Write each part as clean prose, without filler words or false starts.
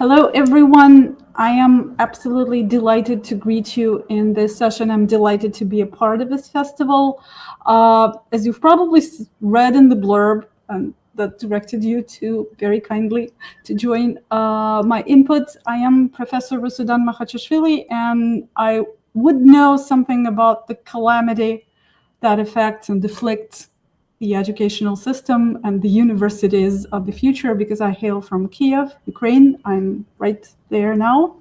Hello, everyone. I am absolutely delighted to greet you in this session. I'm delighted to be a part of this festival. As you've probably read in the blurb, that directed you to very kindly to join my input, I am Professor Rusudan Makhachashvili, and I would know something about the calamity that affects and deflects the educational system and the universities of the future, because I hail from Kiev, Ukraine. I'm right there now.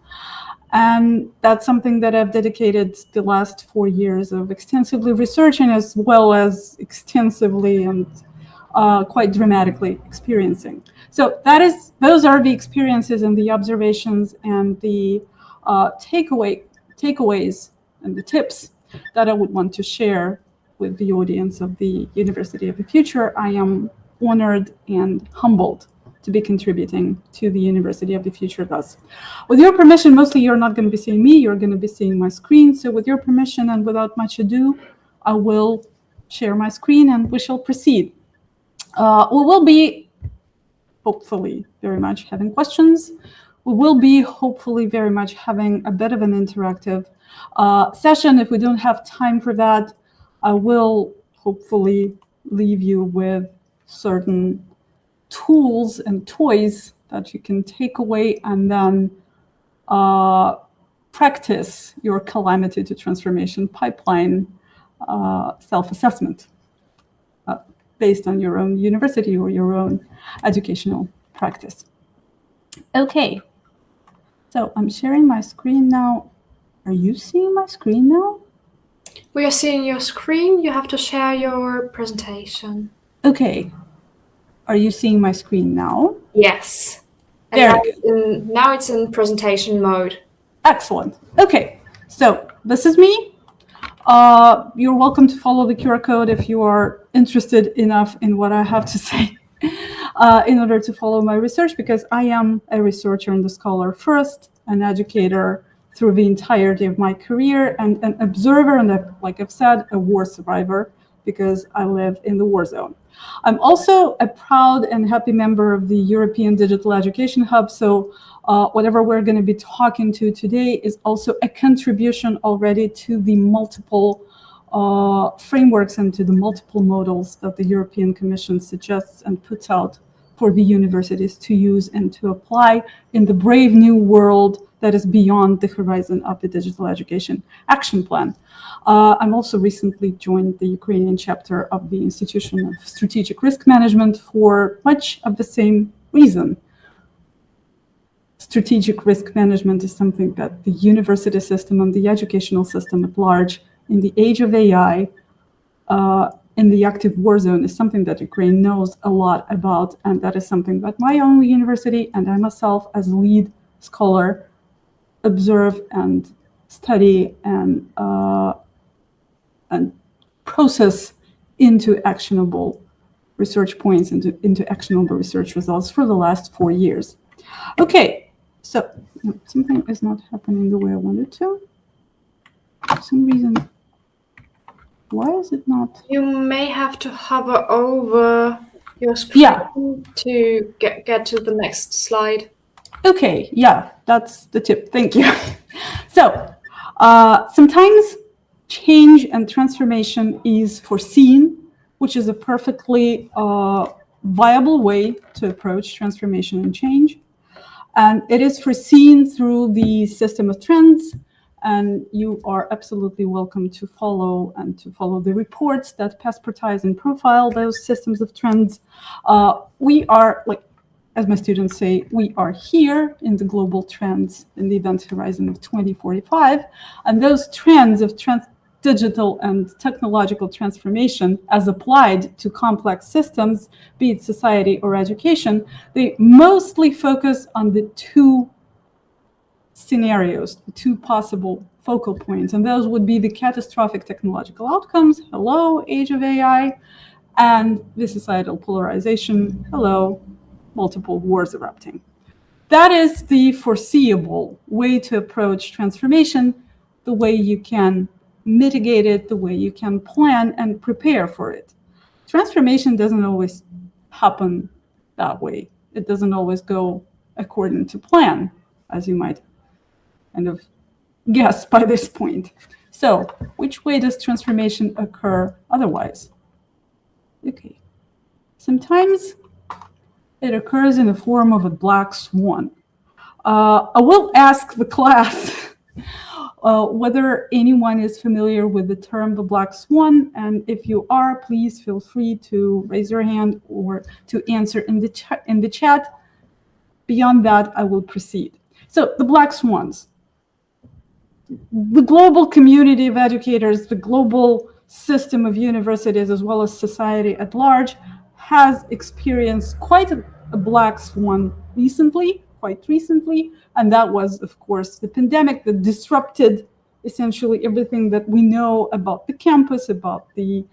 And that's something that I've dedicated the last 4 years of extensively researching, as well as extensively and quite dramatically experiencing. So those are the experiences and the observations and the takeaways and the tips that I would want to share with the audience of the University of the Future. I am honored and humbled to be contributing to the University of the Future thus. With your permission, mostly you're not going to be seeing me, you're going to be seeing my screen. So with your permission and without much ado, I will share my screen and we shall proceed. We will be hopefully very much having questions. We will be hopefully very much having a bit of an interactive session. If we don't have time for that, I will hopefully leave you with certain tools and toys that you can take away and then practice your calamity to transformation pipeline self-assessment based on your own university or your own educational practice. Okay, so I'm sharing my screen now. Are you seeing my screen now? We are seeing your screen. You have to share your presentation. Okay. Are you seeing my screen now? Yes. And now it's in presentation mode. Excellent. Okay. So this is me. You're welcome to follow the QR code if you are interested enough in what I have to say in order to follow my research, because I am a researcher and a scholar first, an educator through the entirety of my career, and an observer, and like I've said, a war survivor, because I live in the war zone. I'm also a proud and happy member of the European Digital Education Hub, so whatever we're going to be talking to today is also a contribution already to the multiple frameworks and to the multiple models that the European Commission suggests and puts out for the universities to use and to apply in the brave new world that is beyond the horizon of the Digital Education Action Plan. I'm also recently joined the Ukrainian chapter of the Institution of Strategic Risk Management for much of the same reason. Strategic risk management is something that the university system and the educational system at large, in the age of AI, in the active war zone, is something that Ukraine knows a lot about, and that is something that my own university and I myself as lead scholar observe and study and process into actionable research points, into actionable research results for the last 4 years. Okay, so something is not happening the way I wanted to. For some reason, why is it not? You may have to hover over your screen to get to the next slide. Okay, yeah, that's the tip. Thank you. So sometimes change and transformation is foreseen, which is a perfectly viable way to approach transformation and change. And it is foreseen through the system of trends. And you are absolutely welcome to follow the reports that passportize and profile those systems of trends. We are, like, as my students say, we are here in the global trends in the event horizon of 2045. And those trends of digital and technological transformation as applied to complex systems, be it society or education, they mostly focus on the two scenarios, the two possible focal points. And those would be the catastrophic technological outcomes, hello, age of AI, and the societal polarization, hello, multiple wars erupting. That is the foreseeable way to approach transformation, the way you can mitigate it, the way you can plan and prepare for it. Transformation doesn't always happen that way. It doesn't always go according to plan, as you might kind of guess by this point. So, which way does transformation occur otherwise? Okay. Sometimes it occurs in the form of a black swan. I will ask the class whether anyone is familiar with the term the black swan, and if you are, please feel free to raise your hand or to answer in the chat. Beyond that, I will proceed. So the black swans, the global community of educators, the global system of universities, as well as society at large, has experienced quite a black swan quite recently, and that was, of course, the pandemic that disrupted essentially everything that we know about the campus, about the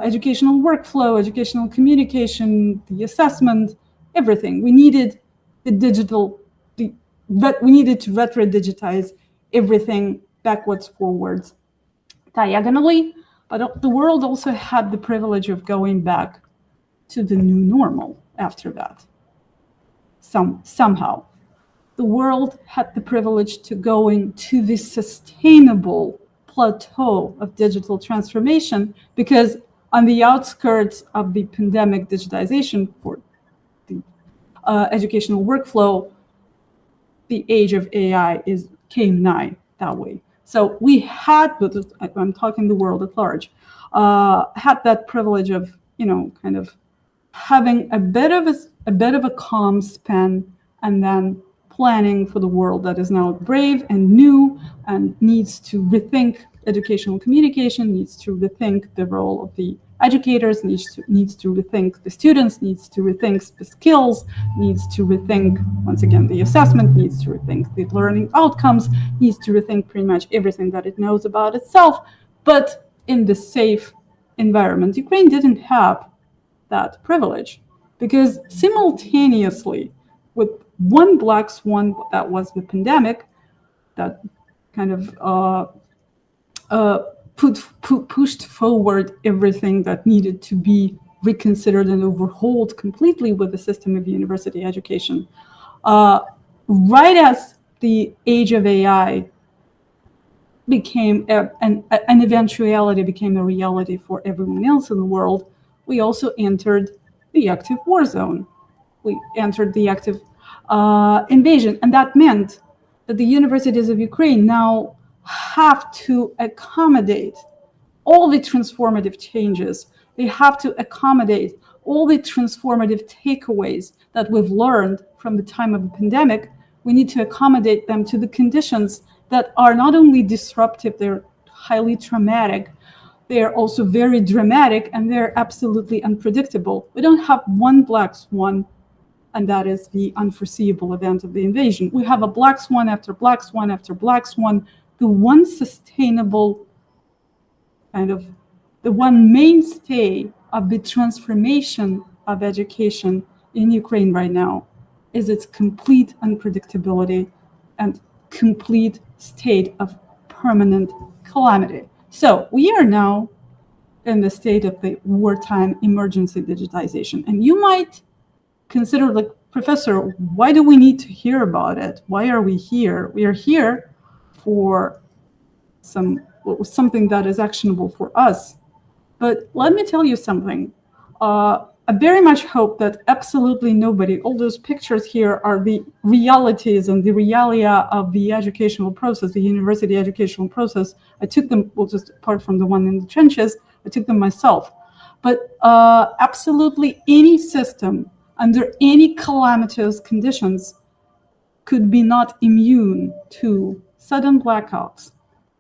educational workflow, educational communication, the assessment, everything. We needed the digital, we needed to retro-digitize everything backwards, forwards, diagonally, but the world also had the privilege of going back to the new normal after that. Somehow. The world had the privilege to going to this sustainable plateau of digital transformation, because on the outskirts of the pandemic digitization for the educational workflow, the age of AI came nigh that way. So we had, I'm talking the world at large, had that privilege of, kind of having a bit of a calm span, and then planning for the world that is now brave and new and needs to rethink educational communication, needs to rethink the role of the educators, needs to rethink the students, needs to rethink the skills, needs to rethink, once again, the assessment, needs to rethink the learning outcomes, needs to rethink pretty much everything that it knows about itself, but in the safe environment. Ukraine didn't have that privilege, because simultaneously with one black swan, that was the pandemic, that kind of pushed forward everything that needed to be reconsidered and overhauled completely with the system of university education. Right as the age of AI became an eventuality, became a reality for everyone else in the world, we also entered the active war zone. We entered the active invasion, and that meant that the universities of Ukraine now have to accommodate all the transformative changes. They have to accommodate all the transformative takeaways that we've learned from the time of the pandemic. We need to accommodate them to the conditions that are not only disruptive, they're highly traumatic, they're also very dramatic, and they're absolutely unpredictable. We don't have one black swan, and that is the unforeseeable event of the invasion. We have a black swan after black swan after black swan. The one sustainable, kind of the one mainstay of the transformation of education in Ukraine right now is its complete unpredictability and complete state of permanent calamity. So we are now in the state of the wartime emergency digitization. And you might consider, like, Professor, why do we need to hear about it? Why are we here? We are here for something that is actionable for us. But let me tell you something. I very much hope that absolutely nobody, all those pictures here are the realities and the realia of the educational process, the university educational process. I took them, well, just apart from the one in the trenches, I took them myself. But absolutely any system under any calamitous conditions could be not immune to sudden blackouts,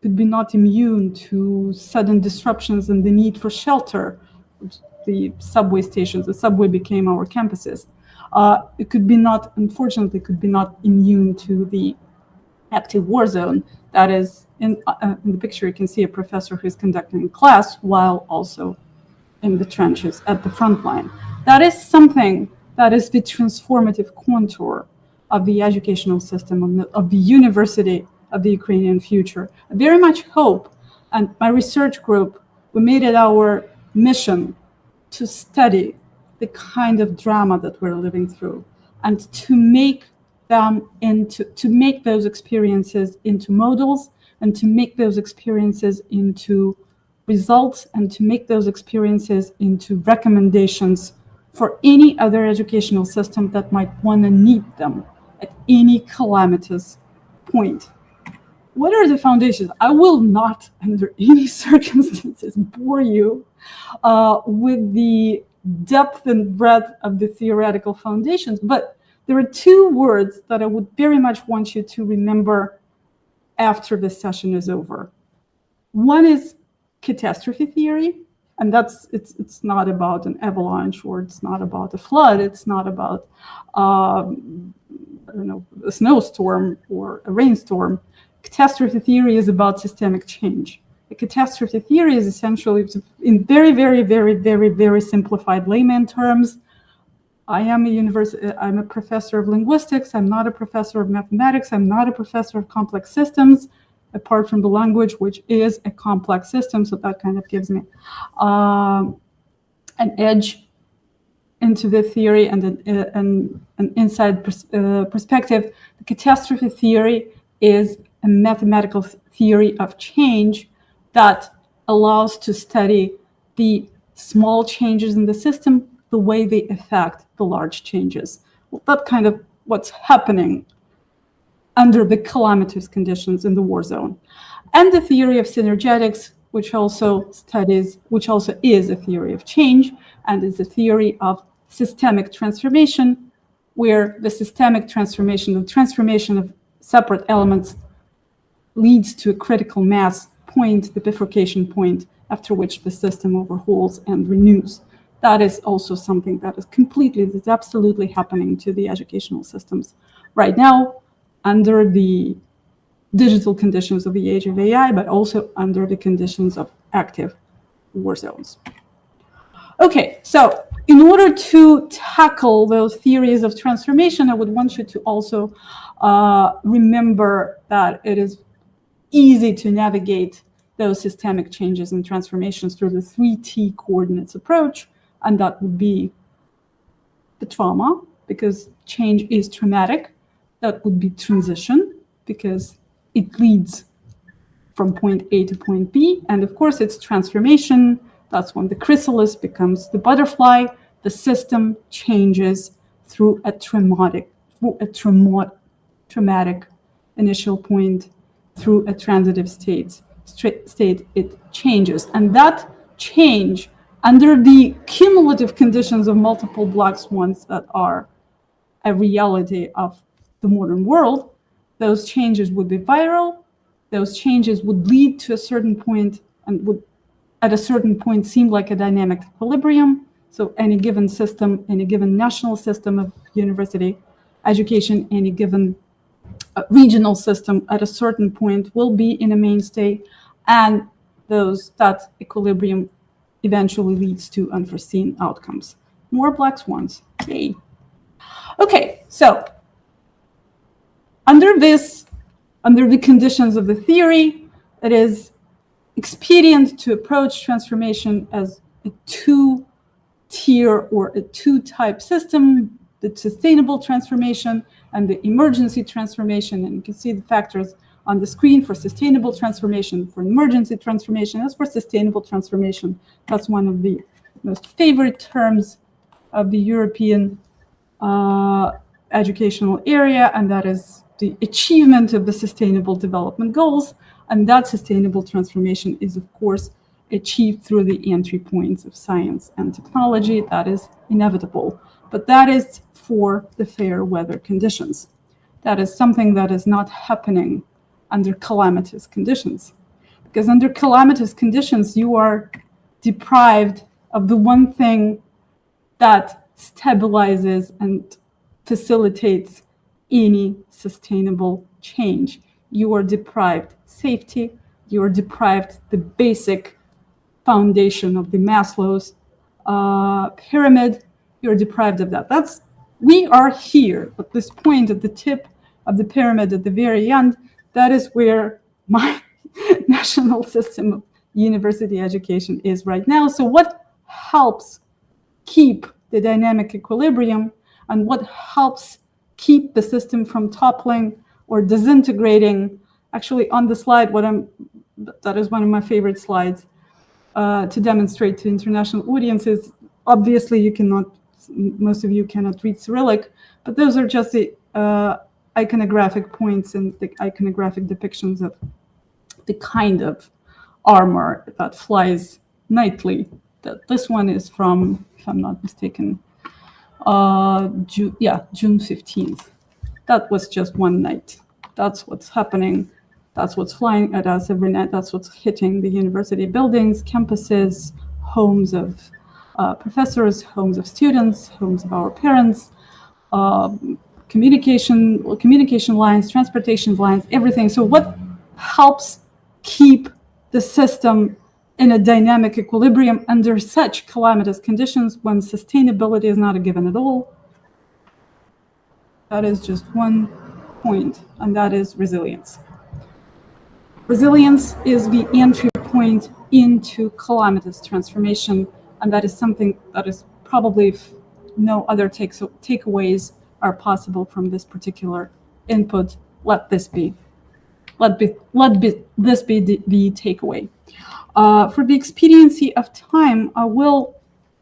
could be not immune to sudden disruptions and the need for shelter. The subway stations, the subway became our campuses. It could be not, unfortunately, could be not immune to the active war zone. That is, in the picture, you can see a professor who's conducting a class while also in the trenches at the front line. That is something that is the transformative contour of the educational system, of the university of the Ukrainian future. I very much hope, and my research group, we made it our mission to study the kind of drama that we're living through. and to make those experiences into models, and to make those experiences into results, and to make those experiences into recommendations for any other educational system that might want to need them at any calamitous point. What are the foundations? I will not, under any circumstances, bore you with the depth and breadth of the theoretical foundations, but there are two words that I would very much want you to remember after this session is over. One is catastrophe theory, and it's not about an avalanche, or it's not about a flood, it's not about I don't know, a snowstorm or a rainstorm. Catastrophe theory is about systemic change. A catastrophe theory is essentially, in very, very, very, very, very simplified layman terms, I'm a professor of linguistics, I'm not a professor of mathematics, I'm not a professor of complex systems, apart from the language, which is a complex system, so that kind of gives me an edge into the theory and an inside perspective. The catastrophe theory is a mathematical theory of change that allows to study the small changes in the system, the way they affect the large changes. Well, that's kind of what's happening under the calamitous conditions in the war zone. And the theory of synergetics, which also is a theory of change, and is a theory of systemic transformation, where the systemic transformation, the transformation of separate elements, leads to a critical mass point, the bifurcation point, after which the system overhauls and renews. That is also something that is absolutely happening to the educational systems right now, under the digital conditions of the age of AI, but also under the conditions of active war zones. Okay, so in order to tackle those theories of transformation, I would want you to also remember that it is easy to navigate those systemic changes and transformations through the 3T coordinates approach, and that would be the trauma, because change is traumatic. That would be transition, because it leads from point A to point B. And of course, it's transformation. That's when the chrysalis becomes the butterfly. The system changes through a traumatic initial point, through a transitive state. It changes. And that change, under the cumulative conditions of multiple black swans that are a reality of the modern world, those changes would be viral. Those changes would lead to a certain point, and would at a certain point seem like a dynamic equilibrium. So any given system, any given national system of university education, any given regional system at a certain point will be in a mainstay, and that equilibrium eventually leads to unforeseen outcomes. More black swans, yay. Okay, so under the conditions of the theory, it is expedient to approach transformation as a two-tier or a two-type system: the sustainable transformation and the emergency transformation. And you can see the factors on the screen for sustainable transformation, for emergency transformation. As for sustainable transformation, that's one of the most favorite terms of the European educational area, and that is the achievement of the Sustainable Development Goals. And that sustainable transformation is, of course, achieved through the entry points of science and technology. That is inevitable, but that is for the fair weather conditions. That is something that is not happening under calamitous conditions, because under calamitous conditions, you are deprived of the one thing that stabilizes and facilitates any sustainable change. You are deprived safety, you are deprived the basic foundation of the Maslow's pyramid, you're deprived of that. We are here at this point, at the tip of the pyramid, at the very end. That is where my national system of university education is right now. So what helps keep the dynamic equilibrium and what helps keep the system from toppling or disintegrating. Actually, on the slide, that is one of my favorite slides to demonstrate to international audiences. Obviously, most of you cannot read Cyrillic, but those are just the iconographic points and the iconographic depictions of the kind of armor that flies nightly. This one is from, if I'm not mistaken, June 15th. That was just one night. That's what's happening. That's what's flying at us every night. That's what's hitting the university buildings, campuses, homes of professors, homes of students, homes of our parents, communication lines, transportation lines, everything. So what helps keep the system in a dynamic equilibrium under such calamitous conditions when sustainability is not a given at all? That is just one point, and that is resilience. Resilience is the entry point into calamitous transformation, and that is something that is probably no other takeaways are possible from this particular input. Let this be the takeaway. For the expediency of time, I will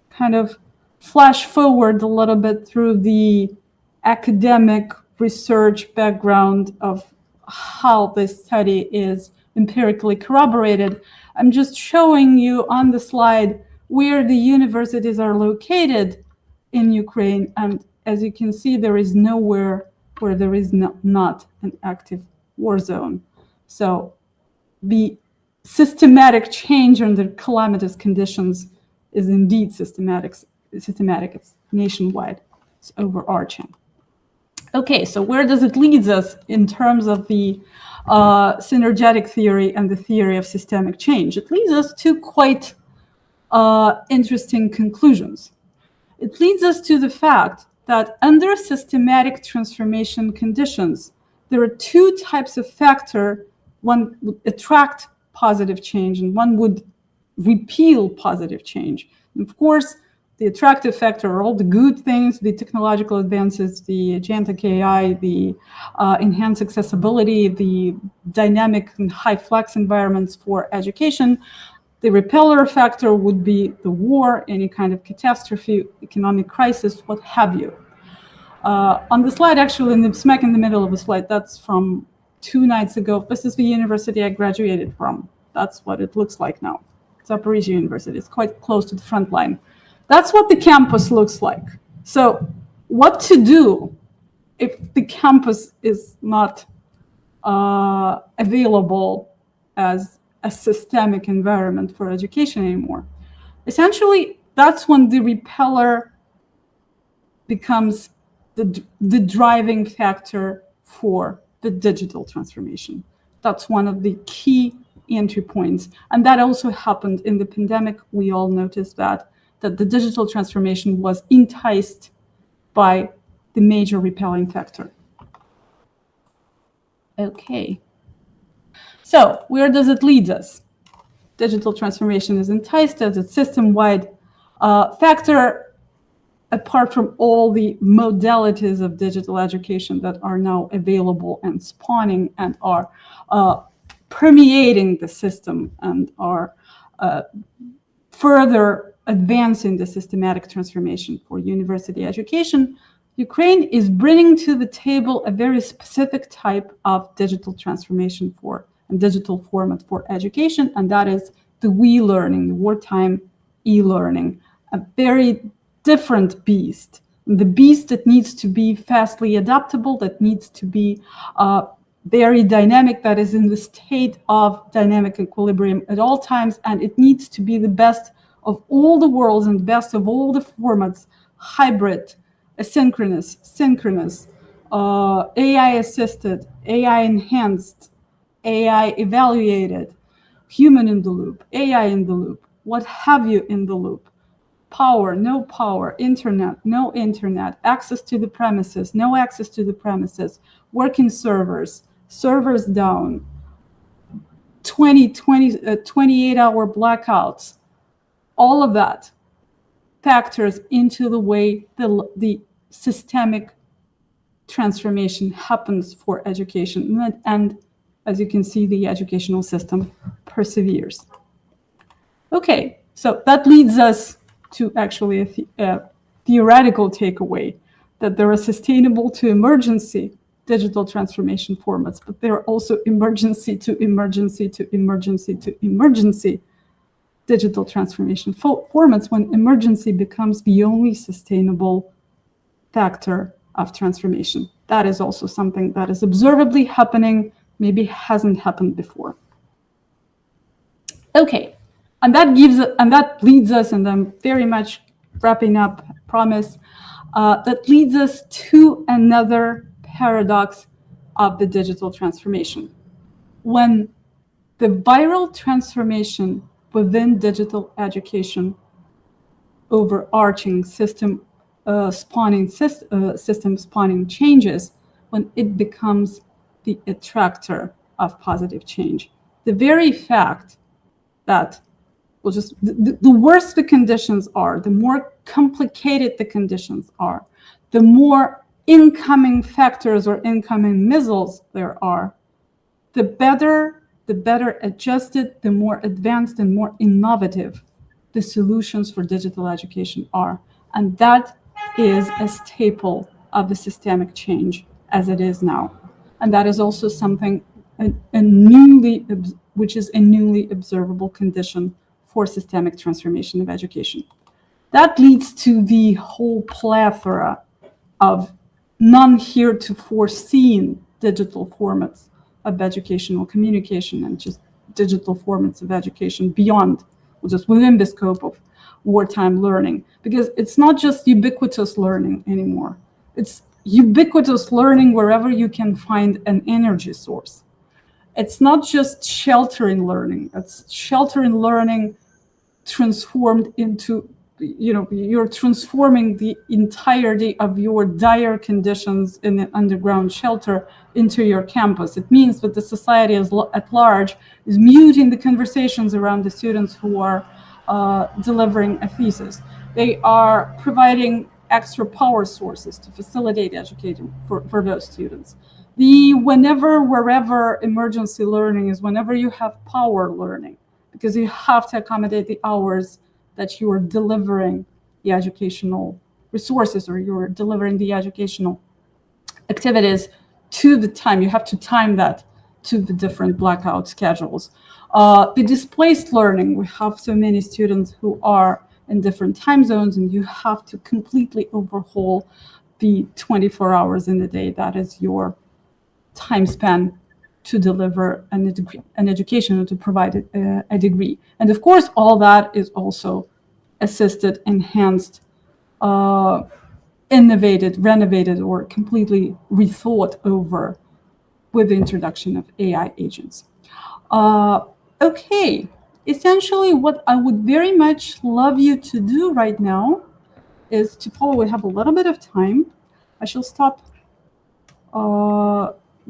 kind of flash forward a little bit through the academic research background of how this study is empirically corroborated. I'm just showing you on the slide where the universities are located in Ukraine. And as you can see, there is nowhere where there is not an active war zone. So the systematic change under calamitous conditions is indeed systematic. It's nationwide. It's overarching. Okay, so where does it lead us in terms of the synergetic theory and the theory of systemic change? It leads us to quite interesting conclusions. It leads us to the fact that under systematic transformation conditions, there are two types of factor. One would attract positive change and one would repeal positive change. And of course, the attractive factor are all the good things, the technological advances, the agentic AI, the enhanced accessibility, the dynamic and high flex environments for education. The repeller factor would be the war, any kind of catastrophe, economic crisis, what have you. On the slide, actually, smack in the middle of the slide, that's from 2 nights ago. This is the university I graduated from. That's what it looks like now. Zaporizhia University. It's quite close to the front line. That's what the campus looks like. So what to do if the campus is not available as a systemic environment for education anymore? Essentially, that's when the repeller becomes the driving factor for the digital transformation. That's one of the key entry points. And that also happened in the pandemic. We all noticed that the digital transformation was enticed by the major repelling factor. Okay. So where does it lead us? Digital transformation is enticed as a system-wide factor, apart from all the modalities of digital education that are now available and spawning and are permeating the system and are further advancing the systematic transformation for university education. Ukraine is bringing to the table a very specific type of digital transformation and digital format for education, and that is the e-learning, the wartime e-learning, a very different beast. The beast that needs to be fastly adaptable, that needs to be very dynamic, that is in the state of dynamic equilibrium at all times, and it needs to be the best of all the worlds and best of all the formats, hybrid, asynchronous, synchronous, AI-assisted, AI-enhanced, AI-evaluated, human in the loop, AI in the loop, what have you in the loop, power, no power, internet, no internet, access to the premises, no access to the premises, working servers, servers down, 28-hour blackouts, all of that factors into the way the systemic transformation happens for education. And as you can see, the educational system perseveres. Okay, so that leads us to actually a theoretical takeaway that there are sustainable to emergency digital transformation formats, but there are also emergency to emergency to emergency to emergency digital transformation formats when emergency becomes the only sustainable factor of transformation. That is also something that is observably happening, maybe hasn't happened before. Okay, and that leads us, and I'm very much wrapping up, I promise, that leads us to another paradox of the digital transformation. When the viral transformation within digital education, overarching system spawning changes, when it becomes the attractor of positive change. The very fact that the worse the conditions are, the more complicated the conditions are, the more incoming factors or incoming missiles there are, the better adjusted, the more advanced and more innovative the solutions for digital education are. And that is a staple of the systemic change as it is now. And that is also something, which is a newly observable condition for systemic transformation of education. That leads to the whole plethora of non-heretofore seen digital formats of educational communication and just digital formats of education beyond, just within the scope of wartime learning. Because it's not just ubiquitous learning anymore. It's ubiquitous learning wherever you can find an energy source. It's not just sheltering learning. It's sheltering learning transformed into, you're transforming the entirety of your dire conditions in an underground shelter into your campus. It means that the society at large is muting the conversations around the students who are delivering a thesis. They are providing extra power sources to facilitate educating for those students. The whenever, wherever emergency learning is whenever you have power learning, because you have to accommodate the hours that you are delivering the educational resources or you're delivering the educational activities to the time. You have to time that to the different blackout schedules. The displaced learning, we have so many students who are in different time zones, and you have to completely overhaul the 24 hours in the day. That is your time span to deliver an education or to provide a degree. And of course, all that is also assisted, enhanced, innovated, renovated, or completely rethought over with the introduction of AI agents. Okay, essentially what I would very much love you to do right now is to follow. We have a little bit of time. I shall stop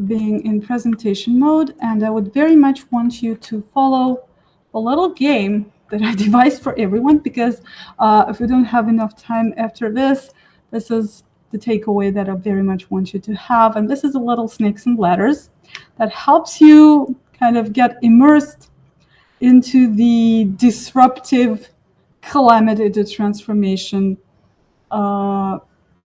being in presentation mode, and I would very much want you to follow a little game that I devised for everyone, because if we don't have enough time after this, this is the takeaway that I very much want you to have. And this is a little snakes and ladders that helps you kind of get immersed into the disruptive calamity to transformation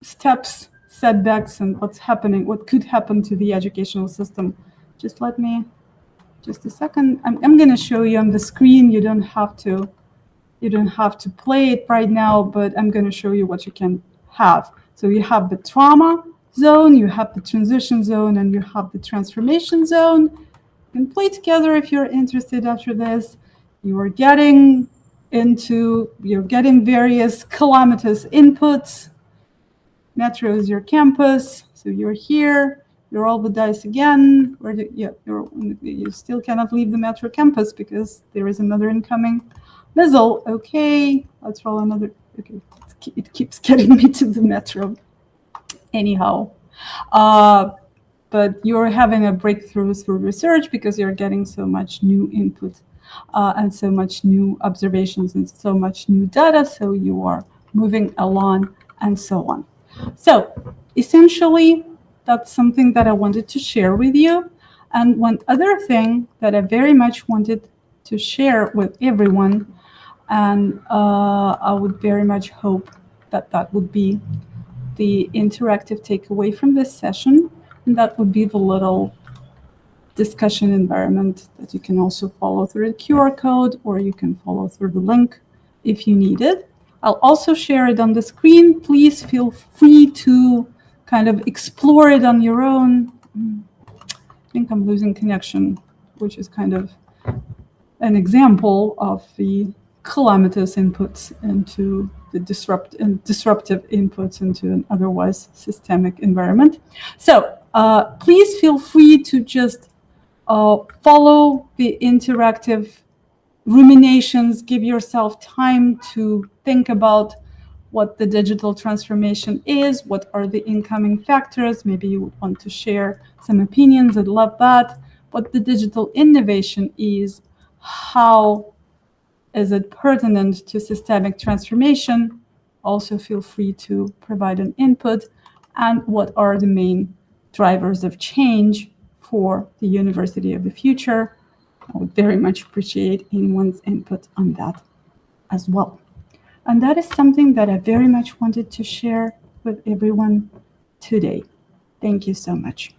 steps, setbacks, and what's happening, what could happen to the educational system. Just let me, just a second. I'm going to show you on the screen. You don't have to play it right now, but I'm going to show you what you can have. So you have the trauma zone, you have the transition zone, and you have the transformation zone. You can play together if you're interested after this. You're getting various calamitous inputs. Metro is your campus, so you're here. You roll the dice again. You still cannot leave the Metro campus because there is another incoming missile. Okay, let's roll another. Okay, it keeps getting me to the Metro. Anyhow, but you're having a breakthrough through research because you're getting so much new input and so much new observations and so much new data. So you are moving along and so on. So essentially, that's something that I wanted to share with you. And one other thing that I very much wanted to share with everyone, and I would very much hope that that would be the interactive takeaway from this session, and that would be the little discussion environment that you can also follow through the QR code, or you can follow through the link if you need it. I'll also share it on the screen. Please feel free to kind of explore it on your own. I think I'm losing connection, which is kind of an example of the calamitous inputs into the disruptive inputs into an otherwise systemic environment. So please feel free to just follow the interactive ruminations, give yourself time to think about what the digital transformation is, what are the incoming factors. Maybe you would want to share some opinions. I'd love that. What the digital innovation is, how is it pertinent to systemic transformation? Also feel free to provide an input. And what are the main drivers of change for the University of the Future? I would very much appreciate anyone's input on that as well. And that is something that I very much wanted to share with everyone today. Thank you so much.